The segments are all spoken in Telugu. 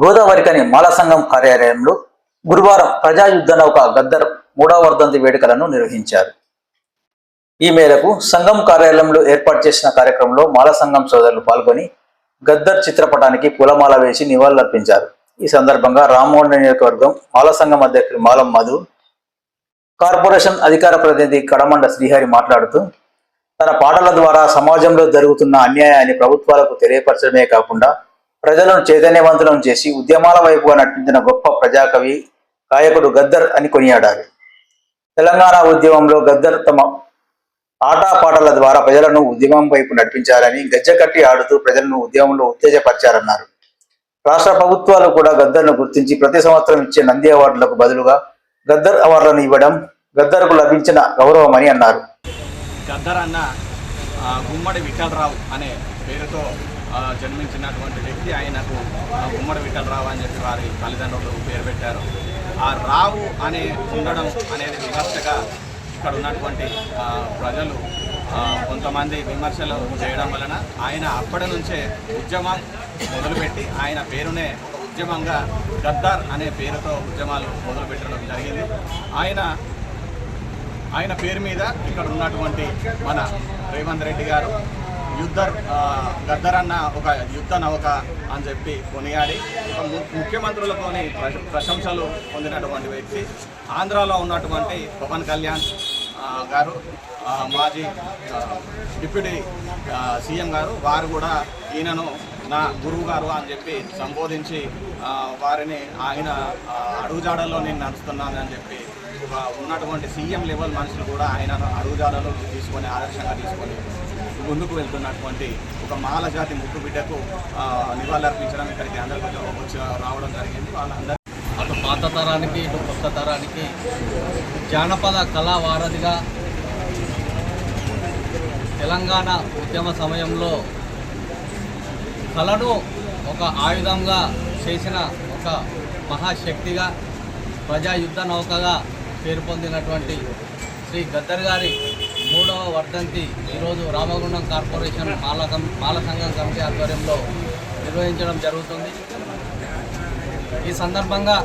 గోదావరికని మాల సంఘం కార్యాలయంలో గురువారం ప్రజాయుద్ధ నౌక గద్దర్ 3వ వర్ధంతి వేడుకలను నిర్వహించారు. ఈ మేరకు సంఘం కార్యాలయంలో ఏర్పాటు చేసిన కార్యక్రమంలో మాల సంఘం సోదరులు పాల్గొని గద్దర్ చిత్రపటానికి పూలమాల వేసి నివాళులర్పించారు. ఈ సందర్భంగా రామోహన్ నియోజకవర్గం మాల సంఘం అధ్యక్షుడు మాలం మధు, కార్పొరేషన్ అధికార ప్రతినిధి కడమండ శ్రీహరి మాట్లాడుతూ తన పాటల ద్వారా సమాజంలో జరుగుతున్న అన్యాయాన్ని ప్రభుత్వాలకు తెలియపరచడమే కాకుండా ప్రజలను చైతన్యవంతులను చేసి ఉద్యమాల వైపుగా నటించిన గొప్ప ప్రజాకవి గాయకుడు గద్దర్ అని కొనియాడారు. తెలంగాణ ఉద్యమంలో గద్దర్ తమ ఆటపాటల ద్వారా ప్రజలను ఉద్యమం వైపు నడిపించారని, గజ్జెకట్టి ఆడుతూ ప్రజలను ఉద్యమంలో ఉత్తేజపరిచారన్నారు. రాష్ట్ర ప్రభుత్వాలు కూడా గద్దర్ను గుర్తించి ప్రతి సంవత్సరం ఇచ్చే నంది అవార్డులకు బదులుగా గద్దర్ అవార్డులను ఇవ్వడం గద్దర్కు లభించిన గౌరవమని అన్నారు. గద్దర్ అన్న గుమ్మడి విఠలరావు అనే పేరుతో జన్మించినటువంటి వ్యక్తి. ఆయనకు గుమ్మడి విఠలరావు అని చెప్పి వారి తల్లిదండ్రులు పేరు పెట్టారు. ఆ రావు అనే ఉండడం అనేది విమర్శగా ఇక్కడ ఉన్నటువంటి ప్రజలు కొంతమంది విమర్శలు చేయడం వలన ఆయన అప్పటి నుంచే ఉద్యమం మొదలుపెట్టి ఆయన పేరునే ఉద్యమంగా గద్దర్ అనే పేరుతో ఉద్యమాలు మొదలుపెట్టడం జరిగింది. ఆయన పేరు మీద ఇక్కడ ఉన్నటువంటి మన రేవంత్ రెడ్డి గారు గద్దర్ అన్న ఒక యుద్ధ నౌక అని చెప్పి కొనియాడి ముఖ్యమంత్రులతోని ప్రశంసలు పొందినటువంటి వ్యక్తి. ఆంధ్రాలో ఉన్నటువంటి పవన్ కళ్యాణ్ గారు, మాజీ డిప్యూటీ సీఎం గారు, వారు కూడా ఈయనను నా గురువు గారు అని చెప్పి సంబోధించి వారిని ఆయన అడుగుజాడల్లో నేను నడుస్తున్నాను అని చెప్పి ఉన్నటువంటి సీఎం లెవెల్ మనుషులు కూడా ఆయనను అడుగుజాడలో తీసుకొని ఆదర్శంగా తీసుకొని ముందుకు వెళ్తున్నటువంటి ఒక మాల జాతి ముద్దు బిడ్డకు నివాళులర్పించడం ఇక్కడికి అందరికీ వచ్చి రావడం జరిగింది. వాళ్ళందరూ అటు పాత తరానికి ఇటు కొత్త తరానికి జానపద కళా వారధిగా తెలంగాణ ఉద్యమ సమయంలో కళను ఒక ఆయుధంగా చేసిన ఒక మహాశక్తిగా ప్రజాయుద్ధ నౌకగా పేరు పొందినటువంటి శ్రీ గద్దర్ గారి 3వ వర్ధంతి ఈరోజు రామగుండం కార్పొరేషన్ మాల సంఘం కమిటీ ఆధ్వర్యంలో నిర్వహించడం జరుగుతుంది. ఈ సందర్భంగా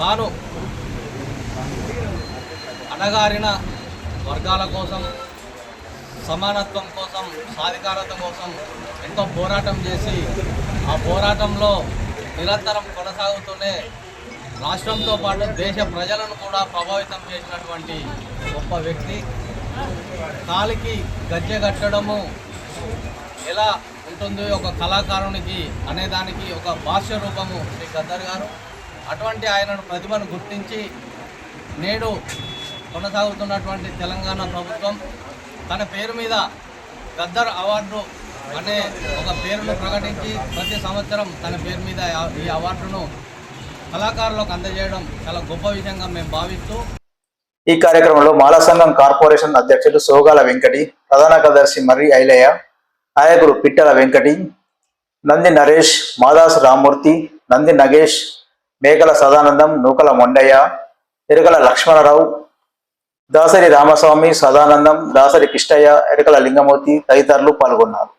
తాను అణగారిన వర్గాల కోసం, సమానత్వం కోసం, సాధికారత కోసం ఎంతో పోరాటం చేసి ఆ పోరాటంలో నిరంతరం కొనసాగుతూనే రాష్ట్రంతో పాటు దేశ ప్రజలను కూడా ప్రభావితం చేసినటువంటి గొప్ప వ్యక్తి. కాలికి గజ్జె కట్టడము ఎలా ఉంటుంది ఒక కళాకారునికి అనేదానికి ఒక భాష్య రూపము శ్రీ గద్దర్ గారు. అటువంటి ఆయనను ప్రతిభను గుర్తించి నేడు కొనసాగుతున్నటువంటి తెలంగాణ ప్రభుత్వం తన పేరు మీద గద్దర్ అవార్డు అనే ఒక పేరును ప్రకటించి ప్రతి సంవత్సరం తన పేరు మీద ఈ అవార్డును కళాకారులకు అందజేయడం చాలా గొప్ప విషయంగా మేము భావిస్తూ ఈ కార్యక్రమంలో మాల సంఘం కార్పొరేషన్ అధ్యక్షుడు సోగాల వెంకటి, ప్రధాన కార్యదర్శి మర్రి ఐలయ్య, నాయకుడు పిట్టల వెంకటి, నంది నరేష్, మాదాస్ రామ్మూర్తి, నంది నగేష్, మేకల సదానందం, నూకల మొండయ్య, ఎరుకల లక్ష్మణరావు, దాసరి రామస్వామి, సదానందం, దాసరి కిష్టయ్య, ఎరుకల లింగమూర్తి తదితరులు పాల్గొన్నారు.